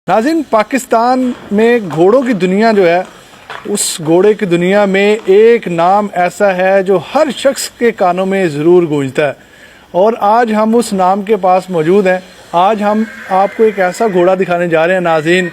नाज़रीन, पाकिस्तान में घोड़ों की दुनिया जो है, उस घोड़े की दुनिया में एक नाम ऐसा है जो हर शख्स के कानों में ज़रूर गूंजता है। और आज हम उस नाम के पास मौजूद हैं। आज हम आपको एक ऐसा घोड़ा दिखाने जा रहे हैं नाज़रीन,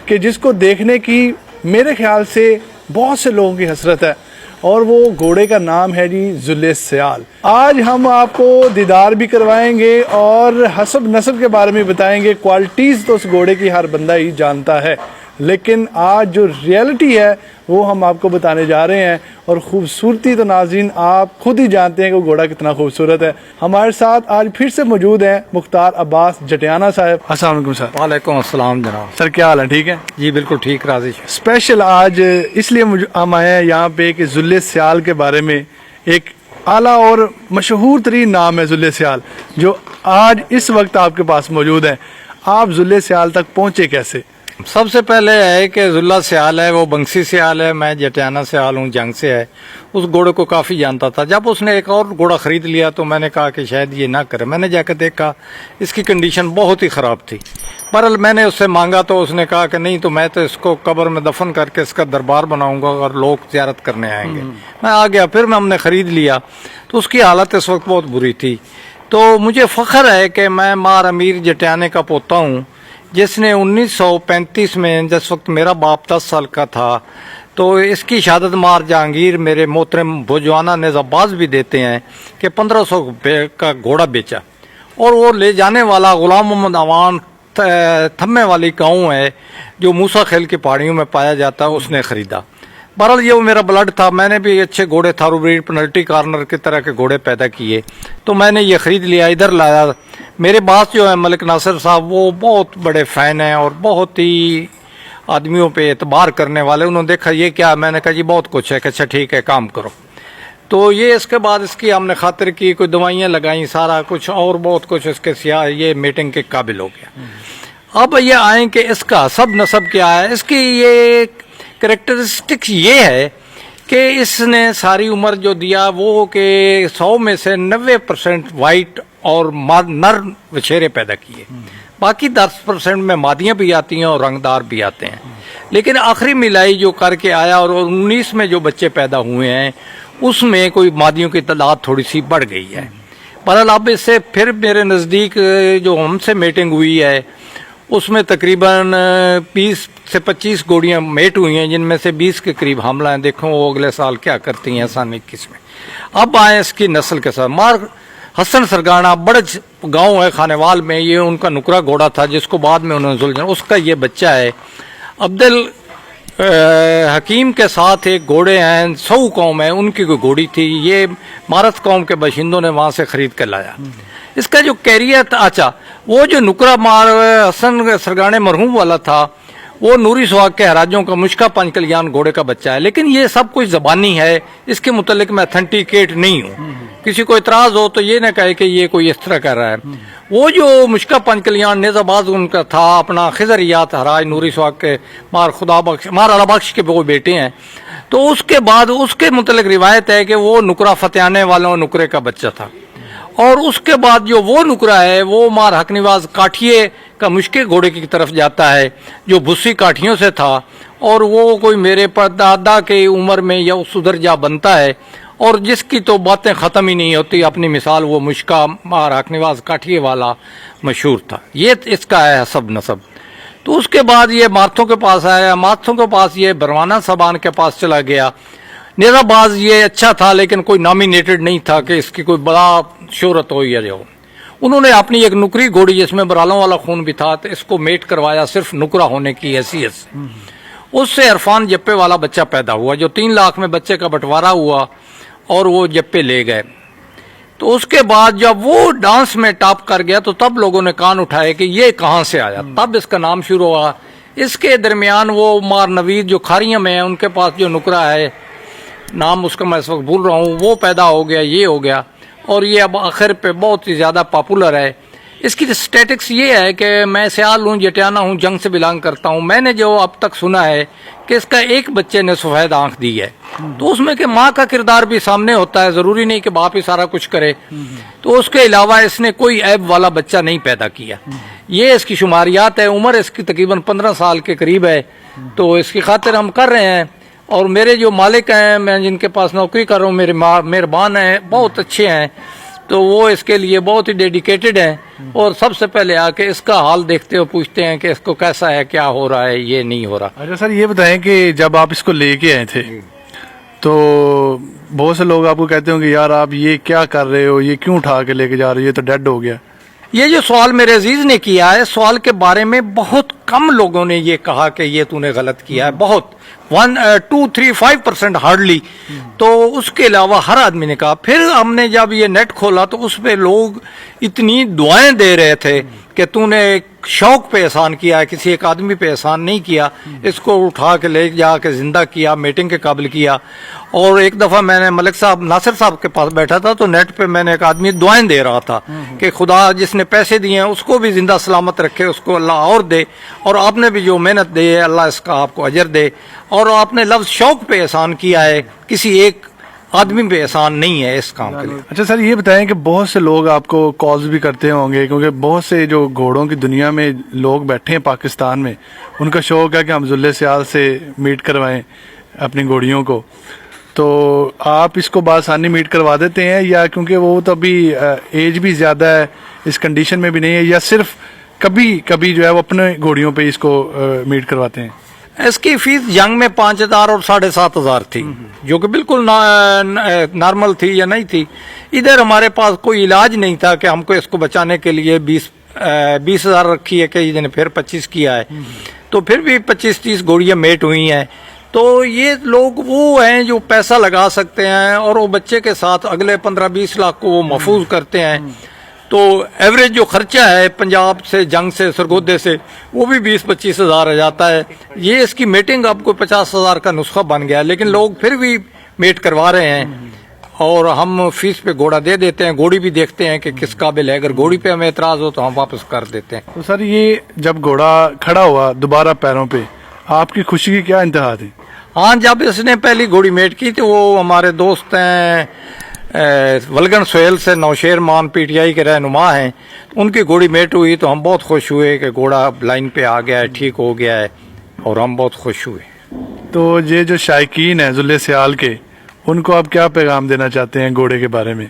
कि जिसको देखने की मेरे ख्याल से बहुत से लोगों की हसरत है, और वो घोड़े का नाम है जी ज़ुल्ले सयाल। आज हम आपको दीदार भी करवाएंगे और हसब नस्ब के बारे में बताएंगे। क्वालिटीज़ तो उस घोड़े की हर बंदा ही जानता है, लेकिन आज जो रियलिटी है वो हम आपको बताने जा रहे हैं। और खूबसूरती तो नाज़रीन आप खुद ही जानते हैं कि वो घोड़ा कितना खूबसूरत है। हमारे साथ आज फिर से मौजूद हैं मुख्तार अब्बास जटियाना साहब। अस्सलाम वालेकुम सर। वालेकुम अस्सलाम जनाब। सर क्या हाल है? ठीक है जी बिल्कुल ठीक, राजी। स्पेशल आज इसलिए हम आए हैं यहाँ पे कि ज़ुल्ले सयाल के बारे में एक आला और मशहूर तरीन नाम है ज़ुल्ले सयाल, जो आज इस वक्त आपके पास मौजूद है। आप ज़ुल्ले सयाल तक पहुँचे कैसे? सबसे पहले है कि ज़ुल्ला सयाल है वो बंसी सयाल है, मैं जटियाना सयाल हूँ, जंग से है। उस घोड़े को काफ़ी जानता था। जब उसने एक और घोड़ा ख़रीद लिया तो मैंने कहा कि शायद ये ना करे। मैंने जाकर देखा इसकी कंडीशन बहुत ही ख़राब थी। बहरहाल मैंने उससे मांगा तो उसने कहा कि नहीं, तो मैं तो इसको कब्र में दफन करके इसका दरबार बनाऊंगा और लोग ज़ियारत करने आएंगे। मैं आ गया, फिर हमने ख़रीद लिया तो उसकी हालत इस वक्त बहुत बुरी थी। तो मुझे फ़ख्र है कि मैं मार अमीर जटियाने का पोता हूँ, जिसने 1935 में, जिस वक्त मेरा बाप 10 साल का था, तो इसकी शहादत मार जहांगीर मेरे मोहतरम भुजवाना नेज़ाबाज भी देते हैं कि 1500 रुपये का घोड़ा बेचा। और वो ले जाने वाला गुलाम मोहम्मद अवान थम्मे वाली गाँव है जो मूसा खेल की पहाड़ियों में पाया जाता है, उसने ख़रीदा। बहरहाल ये वो मेरा ब्लड था। मैंने भी अच्छे घोड़े थारू ब्रीड पेनल्टी कॉर्नर की तरह के घोड़े पैदा किए, तो मैंने ये ख़रीद लिया, इधर लाया। मेरे बास जो है मलिक नासिर साहब, वो बहुत बड़े फ़ैन हैं और बहुत ही आदमियों पे एतबार करने वाले। उन्होंने देखा ये क्या, मैंने कहा जी बहुत कुछ है। कि अच्छा ठीक है, काम करो। तो ये इसके बाद इसकी हमने खातिर की, कोई दवाइयाँ लगाई, सारा कुछ और बहुत कुछ इसके सिया ये मीटिंग के काबिल हो गया। अब ये आए कि इसका सब नस्ब क्या है। इसकी ये कैरेक्टरिस्टिक्स ये है कि इसने सारी उम्र जो दिया वो कि 100 में से 90% वाइट और नर वछेरे पैदा किए। बाकी 10% में मादियाँ भी आती हैं और रंगदार भी आते हैं। लेकिन आखिरी मिलाई जो करके आया और 19 में जो बच्चे पैदा हुए हैं उसमें कोई मादियों की तादाद थोड़ी सी बढ़ गई है। बहरहाल अब इससे फिर मेरे नज़दीक जो हमसे मीटिंग हुई है उसमें तकरीबन 20 से 25 घोड़ियाँ मेट हुई हैं, जिनमें से 20 के करीब हमला हैं। देखो वो अगले साल क्या करती हैं सन 21 में। अब आए इसकी नस्ल के साथ। मार हसन सरगाना बड़ज गांव है खानेवाल में, ये उनका नुकरा घोड़ा था जिसको बाद में उन्होंने जुल्झा, उसका ये बच्चा है। अब्दुल हकीम के साथ एक घोड़े हैं, सऊ कौम है, उनकी कोई घोड़ी थी, ये मारत कौम के बाशिंदों ने वहाँ से ख़रीद कर लाया। इसका जो कैरियर था, अच्छा वो जो नुकरा मार हसन सरगाने मरहूम वाला था, वो नूरी सुहाग के हराजों का मुश्का पंच कल्याण घोड़े का बच्चा है। लेकिन ये सब कुछ ज़बानी है, इसके मुतल्लिक मैं अथेंटिकेट नहीं हूँ। किसी को इतराज़ हो तो ये ना कहे कि ये कोई इस तरह कर रहा है। वो जो मुश्का पंच कल्याण नेज़ाबाज उनका था, अपना खिजरियात हराज नूरी सुहाग के मार खुदा बख्श मार अला बख्श के वो बेटे हैं। तो उसके बाद उसके मुतल्लिक रिवायत है कि वो नुकरा फतेहाने वालों नुकरे का बच्चा था। और उसके बाद जो वो नुकरा है वो मार हकनिवाज काठिए का मुश्के घोड़े की तरफ जाता है, जो भुस्सी काठियों से था। और वो कोई मेरे परदादा के उम्र में या उस उधर जा बनता है, और जिसकी तो बातें ख़त्म ही नहीं होती। अपनी मिसाल वो मुश्का मार हकनिवाज काठिए वाला मशहूर था। ये इसका है हसब नसब। तो उसके बाद ये मार्थों के पास आया, मार्थों के पास ये बरवाना साबान के पास चला गया। नेज़ाबाज ये अच्छा था लेकिन कोई नॉमिनेटेड नहीं था कि इसकी कोई बड़ा शोहरत हो या जो। उन्होंने अपनी एक नुकरी घोड़ी जिसमें बरालों वाला खून भी था, तो इसको मेट करवाया सिर्फ नुकरा होने की हैसियत से। उससे इरफान जप्पे वाला बच्चा पैदा हुआ, जो 3 लाख में बच्चे का बंटवारा हुआ और वो जप्पे ले गए। तो उसके बाद जब वो डांस में टॉप कर गया तो तब लोगों ने कान उठाए कि ये कहाँ से आया, तब इसका नाम शुरू हुआ। इसके दरमियान वो मार नवीद जो खारियाँ में है, उनके पास जो नुकरा है, नाम उसका मैं इस वक्त भूल रहा हूँ, वो पैदा हो गया, ये हो गया। और ये अब आखिर पे बहुत ही ज़्यादा पॉपुलर है। इसकी स्टैटिक्स ये है कि मैं सयाल हूँ, जटियाना हूँ, जंग से बिलोंग करता हूँ। मैंने जो अब तक सुना है कि इसका एक बच्चे ने सफ़ेद आँख दी है, तो उसमें कि माँ का किरदार भी सामने होता है, ज़रूरी नहीं कि बाप ही सारा कुछ करे। तो उसके अलावा इसने कोई ऐब वाला बच्चा नहीं पैदा किया। یہ اس کی شماریات ہے. عمر اس کی تقریباً 15 سال کے قریب ہے. تو اس کی خاطر ہم کر رہے ہیں. اور میرے جو مالک ہیں, میں جن کے پاس نوکری کر رہا ہوں, میرے مہربان ہیں, بہت اچھے ہیں. تو وہ اس کے لیے بہت ہی ڈیڈیکیٹڈ ہیں. اور سب سے پہلے آ کے اس کا حال دیکھتے ہو, پوچھتے ہیں کہ اس کو کیسا ہے, کیا ہو رہا ہے, یہ نہیں ہو رہا. اچھا سر, یہ بتائیں کہ جب آپ اس کو لے کے آئے تھے تو بہت سے لوگ آپ کو کہتے ہوں کہ یار آپ یہ کیا کر رہے ہو, یہ کیوں اٹھا کے لے کے جا رہے ہو, یہ تو ڈیڈ ہو گیا. یہ جو سوال میرے عزیز نے کیا ہے, سوال کے بارے میں بہت کم لوگوں نے یہ کہا کہ یہ تو نے غلط کیا ہے. بہت 1 2 3 5% ہارڈلی. تو اس کے علاوہ ہر آدمی نے کہا. پھر ہم نے جب یہ نیٹ کھولا تو اس پہ لوگ اتنی دعائیں دے رہے تھے کہ تو نے شوق پہ احسان کیا ہے, کسی ایک آدمی پہ احسان نہیں کیا. اس کو اٹھا کے لے جا کے زندہ کیا, میٹنگ کے قابل کیا. اور ایک دفعہ میں نے ملک صاحب ناصر صاحب کے پاس بیٹھا تھا تو نیٹ پہ میں نے ایک آدمی دعائیں دے رہا تھا کہ خدا جس نے پیسے دیے ہیں اس کو بھی زندہ سلامت رکھے, اس کو اللہ اور دے, اور آپ نے بھی جو محنت دی ہے اللہ اس کا آپ کو اجر دے. اور آپ نے لفظ شوق پہ احسان کیا ہے, کسی ایک آدمی پہ احسان نہیں ہے اس کام کے لیے. اچھا سر, یہ بتائیں کہ بہت سے لوگ آپ کو کالز بھی کرتے ہوں گے, کیونکہ بہت سے جو گھوڑوں کی دنیا میں لوگ بیٹھے ہیں پاکستان میں, ان کا شوق ہے کہ ہم ذل سیال سے میٹ کروائیں اپنی گھوڑیوں کو. تو آپ اس کو بآسانی میٹ کروا دیتے ہیں, یا کیونکہ وہ تو ابھی ایج بھی زیادہ ہے, اس کنڈیشن میں بھی نہیں ہے, یا صرف کبھی کبھی جو ہے وہ اپنے گھوڑیوں پہ اس کو میٹ کرواتے ہیں؟ اس کی فیس جنگ میں 5,000 اور 7,500 تھی, جو کہ بالکل نارمل تھی یا نہیں تھی. ادھر ہمارے پاس کوئی علاج نہیں تھا کہ ہم کو اس کو بچانے کے لیے 20,000 رکھی ہے, کئی دن پھر 25 کیا ہے. تو پھر بھی 25-30 گھوڑیاں میٹ ہوئی ہیں. تو یہ لوگ وہ ہیں جو پیسہ لگا سکتے ہیں اور وہ بچے کے ساتھ اگلے 15-20 لاکھ کو وہ محفوظ کرتے ہیں. تو ایوریج جو خرچہ ہے پنجاب سے, جنگ سے, سرگودے سے, وہ بھی 20-25 ہزار آ جاتا ہے. یہ اس کی میٹنگ اب کو 50,000 کا نسخہ بن گیا, لیکن لوگ پھر بھی میٹ کروا رہے ہیں. اور ہم فیس پہ گھوڑا دے دیتے ہیں, گھوڑی بھی دیکھتے ہیں کہ کس قابل ہے. اگر گھوڑی پہ ہمیں اعتراض ہو تو ہم واپس کر دیتے ہیں. تو سر, یہ جب گھوڑا کھڑا ہوا دوبارہ پیروں پہ, آپ کی خوشی کی کیا انتہا تھی؟ ہاں, جب اس نے پہلی گھوڑی میٹ کی تو وہ ہمارے دوست ہیں ولگن سہیل سے, نوشیر مان PTI کے رہنما ہیں, ان کی گھوڑی میٹ ہوئی تو ہم بہت خوش ہوئے کہ گھوڑا لائن پہ آ گیا ہے, ٹھیک ہو گیا ہے, اور ہم بہت خوش ہوئے. تو یہ جو شائقین ہیں ذل سیال کے, ان کو آپ کیا پیغام دینا چاہتے ہیں گھوڑے کے بارے میں؟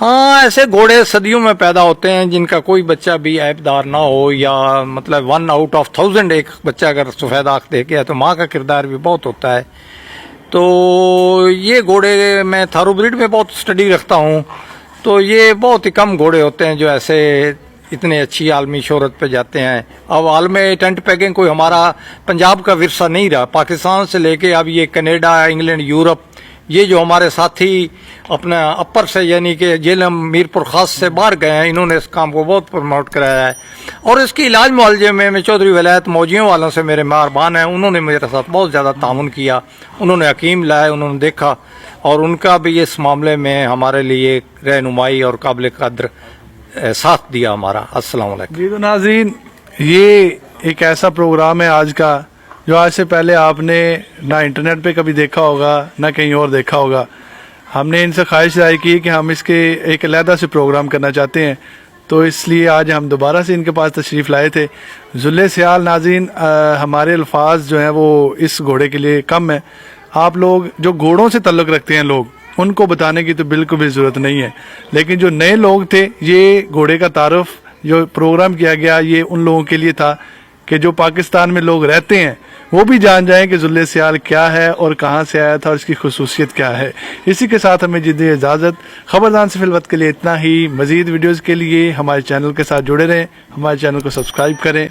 ہاں, ایسے گھوڑے صدیوں میں پیدا ہوتے ہیں جن کا کوئی بچہ بھی عیب دار نہ ہو, یا مطلب 1 out of 1000 ایک بچہ اگر سفید آنکھ دیکھے ہے تو ماں کا کردار بھی بہت ہوتا ہے. تو یہ گھوڑے میں تھارو بریڈ میں بہت اسٹڈی رکھتا ہوں, تو یہ بہت ہی کم گھوڑے ہوتے ہیں جو ایسے اتنے اچھی عالمی شہرت پہ جاتے ہیں. اب عالم ٹینٹ پیکنگ کوئی ہمارا پنجاب کا ورثہ نہیں رہا. پاکستان سے لے کے اب یہ کینیڈا, انگلینڈ, یورپ, یہ جو ہمارے ساتھی اپنا اپر سے یعنی کہ جیلم میرپور خاص سے باہر گئے ہیں, انہوں نے اس کام کو بہت پروموٹ کرایا ہے. اور اس کی علاج معالجے میں چودھری ولایت موجیوں والوں سے میرے مہربان ہیں, انہوں نے میرے ساتھ بہت زیادہ تعاون کیا. انہوں نے حکیم لائے, انہوں نے دیکھا, اور ان کا بھی اس معاملے میں ہمارے لیے رہنمائی اور قابل قدر ساتھ دیا ہمارا. السلام علیکم. جی تو ناظرین, یہ ایک ایسا پروگرام ہے آج کا جو آج سے پہلے آپ نے نہ انٹرنیٹ پہ کبھی دیکھا ہوگا نہ کہیں اور دیکھا ہوگا. ہم نے ان سے خواہش ظاہر کی کہ ہم اس کے ایک علیحدہ سے پروگرام کرنا چاہتے ہیں, تو اس لیے آج ہم دوبارہ سے ان کے پاس تشریف لائے تھے. ذل سیال ناظرین, ہمارے الفاظ جو ہیں وہ اس گھوڑے کے لیے کم ہیں. آپ لوگ جو گھوڑوں سے تعلق رکھتے ہیں لوگ, ان کو بتانے کی تو بالکل بھی ضرورت نہیں ہے. لیکن جو نئے لوگ تھے, یہ گھوڑے کا تعارف جو پروگرام کیا گیا یہ ان لوگوں کے لیے تھا کہ جو پاکستان میں لوگ رہتے ہیں وہ بھی جان جائیں کہ ذل سیال کیا ہے اور کہاں سے آیا تھا اور اس کی خصوصیت کیا ہے. اسی کے ساتھ ہمیں جدید اجازت. خبردان سے فی الوقت کے لیے اتنا ہی. مزید ویڈیوز کے لیے ہمارے چینل کے ساتھ جڑے رہیں, ہمارے چینل کو سبسکرائب کریں.